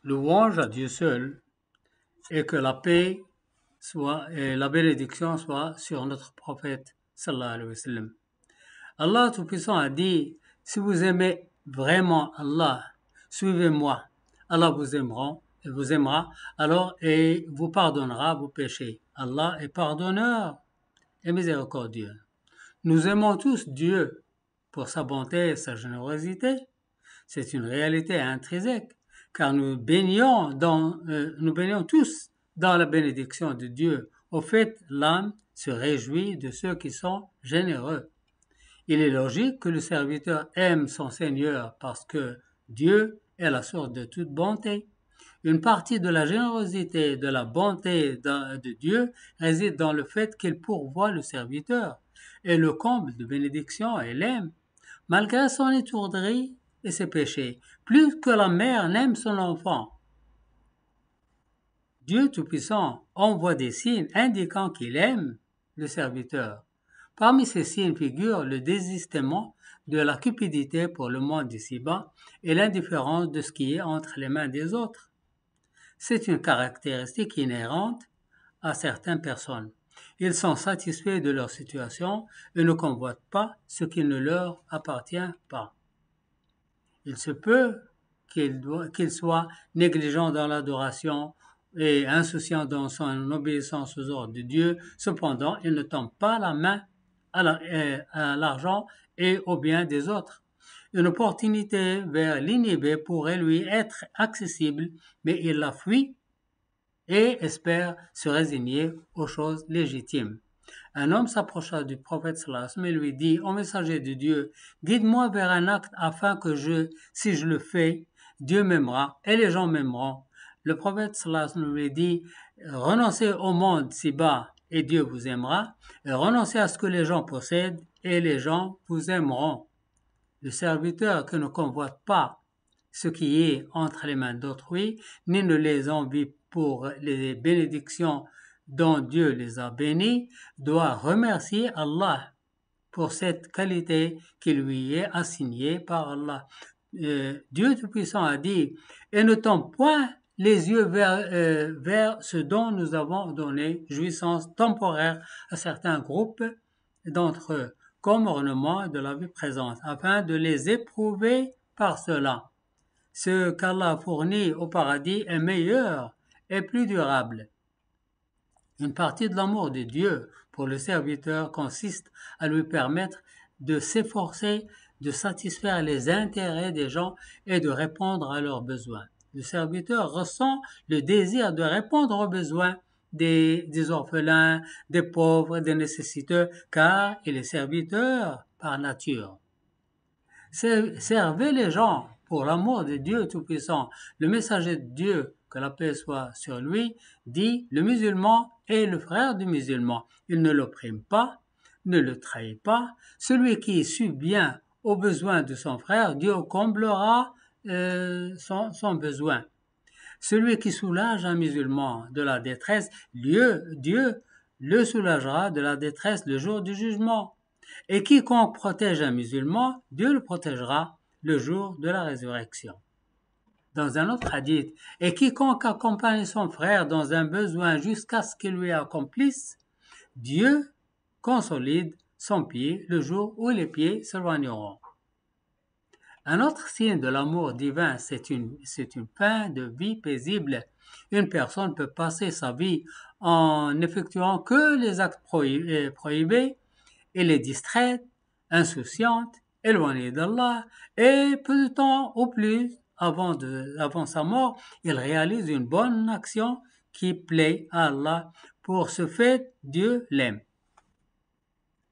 Louange à Dieu seul et que la paix soit et la bénédiction soit sur notre prophète sallallahu alayhi wa sallam. Allah Tout-Puissant a dit, si vous aimez vraiment Allah, suivez-moi. Allah vous aimera alors et vous pardonnera vos péchés. Allah est pardonneur et miséricordieux. Nous aimons tous Dieu pour sa bonté et sa générosité. C'est une réalité intrinsèque, car nous baignons tous dans la bénédiction de Dieu. Au fait, l'âme se réjouit de ceux qui sont généreux. Il est logique que le serviteur aime son Seigneur parce que Dieu est la source de toute bonté. Une partie de la générosité et de la bonté de Dieu réside dans le fait qu'il pourvoit le serviteur et le comble de bénédiction et l'aime, malgré son étourderie et ses péchés, plus que la mère n'aime son enfant. Dieu Tout-Puissant envoie des signes indiquant qu'il aime le serviteur. Parmi ces signes figurent le désistement de la cupidité pour le monde d'ici-bas et l'indifférence de ce qui est entre les mains des autres. C'est une caractéristique inhérente à certaines personnes. Ils sont satisfaits de leur situation et ne convoitent pas ce qui ne leur appartient pas. Il se peut qu'ils soient négligents dans l'adoration et insouciants dans son obéissance aux ordres de Dieu. Cependant, ils ne tendent pas la main à l'argent et au bien des autres. Une opportunité vers l'inhibé pourrait lui être accessible, mais il la fuit et espère se résigner aux choses légitimes. Un homme s'approcha du prophète sallallahu alayhi wa sallam et lui dit, ô messager de Dieu, guide-moi vers un acte afin que si je le fais, Dieu m'aimera et les gens m'aimeront. Le prophète sallallahu alayhi wa sallam lui dit, renoncez au monde si bas et Dieu vous aimera, et renoncez à ce que les gens possèdent et les gens vous aimeront. Le serviteur qui ne convoite pas ce qui est entre les mains d'autrui, ni ne les envie pour les bénédictions dont Dieu les a bénis, doit remercier Allah pour cette qualité qui lui est assignée par Allah. Dieu Tout-Puissant a dit, et ne tombe point les yeux vers ce dont nous avons donné jouissance temporaire à certains groupes d'entre eux, comme ornement de la vie présente, afin de les éprouver par cela. Ce qu'Allah fournit au paradis est meilleur et plus durable. Une partie de l'amour de Dieu pour le serviteur consiste à lui permettre de s'efforcer de satisfaire les intérêts des gens et de répondre à leurs besoins. Le serviteur ressent le désir de répondre aux besoins des orphelins, des pauvres, des nécessiteux, car il est serviteur par nature. Servez les gens pour l'amour de Dieu Tout-Puissant. Le messager de Dieu, que la paix soit sur lui, dit, le musulman est le frère du musulman. Il ne l'opprime pas, ne le trahit pas. Celui qui subvient aux besoins de son frère, Dieu comblera son besoin. Celui qui soulage un musulman de la détresse, Dieu le soulagera de la détresse le jour du jugement. Et quiconque protège un musulman, Dieu le protégera le jour de la résurrection. Dans un autre hadith, et quiconque accompagne son frère dans un besoin jusqu'à ce qu'il lui accomplisse, Dieu consolide son pied le jour où les pieds s'éloigneront. Un autre signe de l'amour divin, c'est une fin de vie paisible. Une personne peut passer sa vie en n'effectuant que les actes prohibés. Elle est distraite, insouciante, éloignée d'Allah, et peu de temps au plus avant sa mort, il réalise une bonne action qui plaît à Allah. Pour ce fait, Dieu l'aime.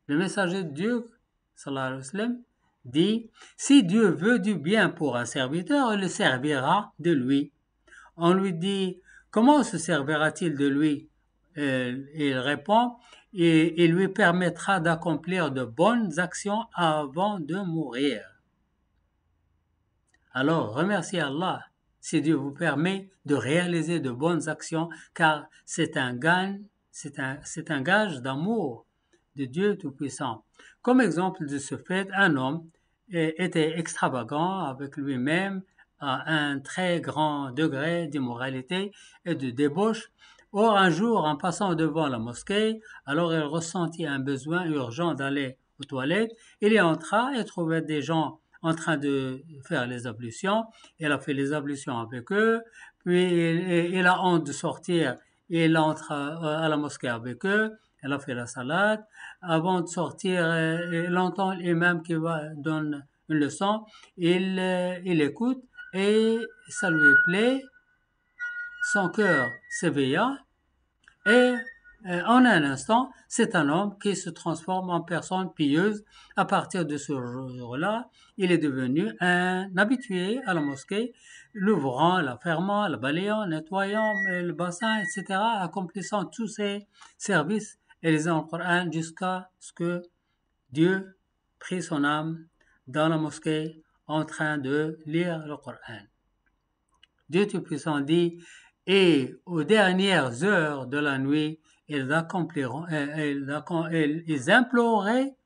Le messager de Dieu, sallallahu alayhi wa sallam, dit, si Dieu veut du bien pour un serviteur, il le servira de lui. On lui dit, comment se servira-t-il de lui? Il répond, et il lui permettra d'accomplir de bonnes actions avant de mourir. Alors, remerciez Allah si Dieu vous permet de réaliser de bonnes actions, car c'est un gage d'amour de Dieu Tout-Puissant. Comme exemple de ce fait, un homme était extravagant avec lui-même à un très grand degré d'immoralité et de débauche. Or, un jour, en passant devant la mosquée, alors il ressentit un besoin urgent d'aller aux toilettes. Il y entra et trouva des gens en train de faire les ablutions. Il a fait les ablutions avec eux, puis il a honte de sortir. Il entre à la mosquée avec eux. Il a fait la salade. Avant de sortir, il entend l'imam qui donne une leçon. Il écoute et ça lui plaît. Son cœur s'éveilla et en un instant, c'est un homme qui se transforme en personne pieuse. À partir de ce jour-là, il est devenu un habitué à la mosquée, l'ouvrant, la fermant, la balayant, nettoyant le bassin, etc., accomplissant tous ses services et lisant le Coran jusqu'à ce que Dieu prit son âme dans la mosquée en train de lire le Coran. Dieu Tout-Puissant dit, et aux dernières heures de la nuit, ils imploraient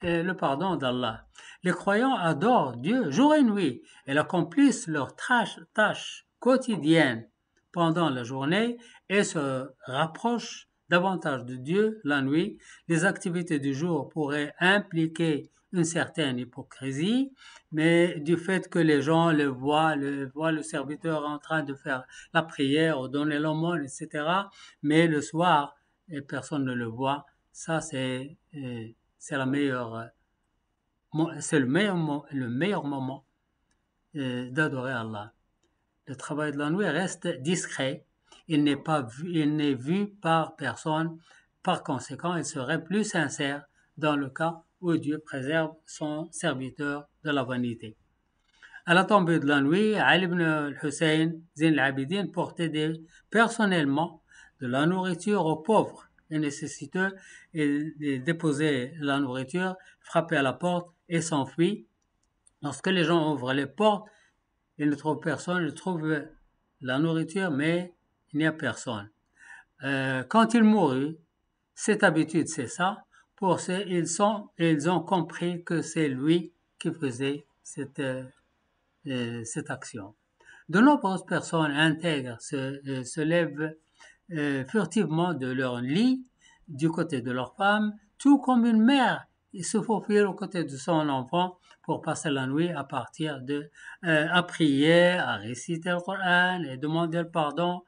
le pardon d'Allah. Les croyants adorent Dieu jour et nuit. Ils accomplissent leurs tâches quotidiennes pendant la journée et se rapprochent davantage de Dieu la nuit. Les activités du jour pourraient impliquer une certaine hypocrisie, mais du fait que les gens voient le serviteur en train de faire la prière ou donner l'aumône, etc. Mais le soir, personne ne le voit. Ça, c'est le meilleur moment d'adorer Allah. Le travail de la nuit reste discret. Il n'est vu par personne. Par conséquent, il serait plus sincère dans le cas où Dieu préserve son serviteur de la vanité. À la tombée de la nuit, Ali ibn al-Hussein, Zayn al-Abidin, portait personnellement de la nourriture aux pauvres et nécessiteux et déposait la nourriture, frappait à la porte et s'enfuit. Lorsque les gens ouvrent les portes, ils ne trouvent personne, ils trouvent la nourriture, mais il n'y a personne. Quand il mourut, cette habitude cessa. Ils ont compris que c'est lui qui faisait cette action. De nombreuses personnes intègres se lèvent furtivement de leur lit du côté de leur femme, tout comme une mère se faufile aux côtés de son enfant pour passer la nuit à prier, à réciter le Coran et demander le pardon.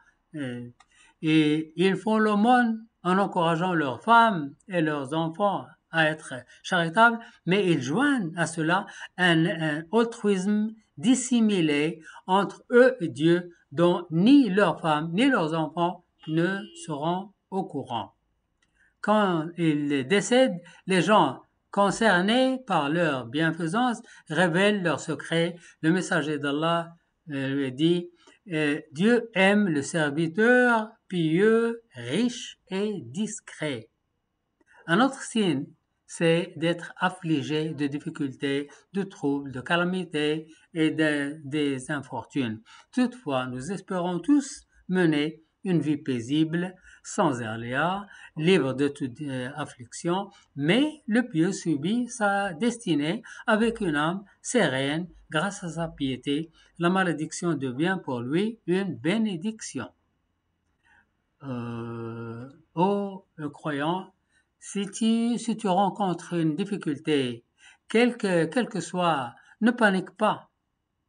Et ils font l'aumône en encourageant leurs femmes et leurs enfants à être charitables, mais ils joignent à cela un altruisme dissimulé entre eux et Dieu dont ni leurs femmes ni leurs enfants ne seront au courant. Quand ils décèdent, les gens concernés par leur bienfaisance révèlent leurs secrets. Le messager d'Allah lui dit Dieu aime le serviteur pieux, riche et discret. Un autre signe, c'est d'être affligé de difficultés, de troubles, de calamités et des infortunes. Toutefois, nous espérons tous mener une vie paisible, sans aléas, libre de toute affliction, mais le pieux subit sa destinée avec une âme sereine grâce à sa piété. La malédiction devient pour lui une bénédiction. Ô croyant, si tu rencontres une difficulté, quelle que soit, ne panique pas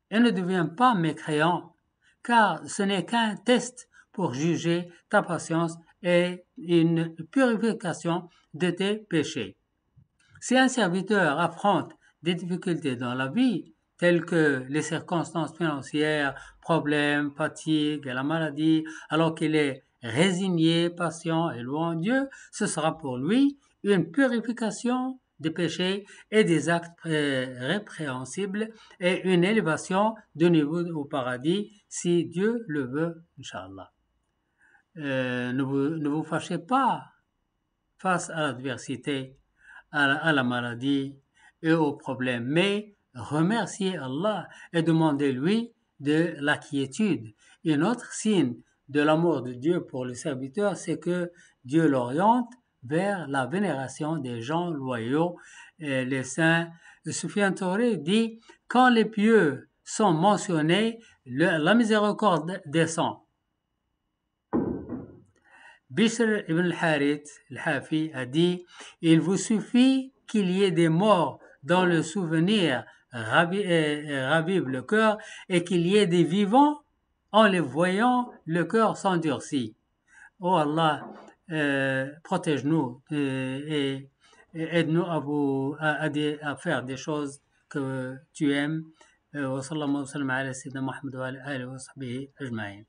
et ne deviens pas mécréant, car ce n'est qu'un test pour juger ta patience et une purification de tes péchés. Si un serviteur affronte des difficultés dans la vie, telles que les circonstances financières, problèmes, fatigue et la maladie, alors qu'il est résigné, patient et louant Dieu, ce sera pour lui une purification des péchés et des actes répréhensibles et une élévation de niveau au paradis, si Dieu le veut, Inch'Allah. Ne vous fâchez pas face à l'adversité, à la maladie et aux problèmes, mais remerciez Allah et demandez-lui de la quiétude. Un autre signe de l'amour de Dieu pour le serviteur, c'est que Dieu l'oriente vers la vénération des gens loyaux, les saints. Soufiane Touré dit « Quand les pieux sont mentionnés, la miséricorde descend. Bishr ibn al-Harith, al-Hafi, a dit « Il vous suffit qu'il y ait des morts dont le souvenir ravive le cœur et qu'il y ait des vivants, en les voyant, le cœur s'endurcit. » Oh Allah, protège-nous et aide-nous à faire des choses que tu aimes. وصلى الله وسلم على سيدنا محمد وعلى آله وصحبه أجمعين.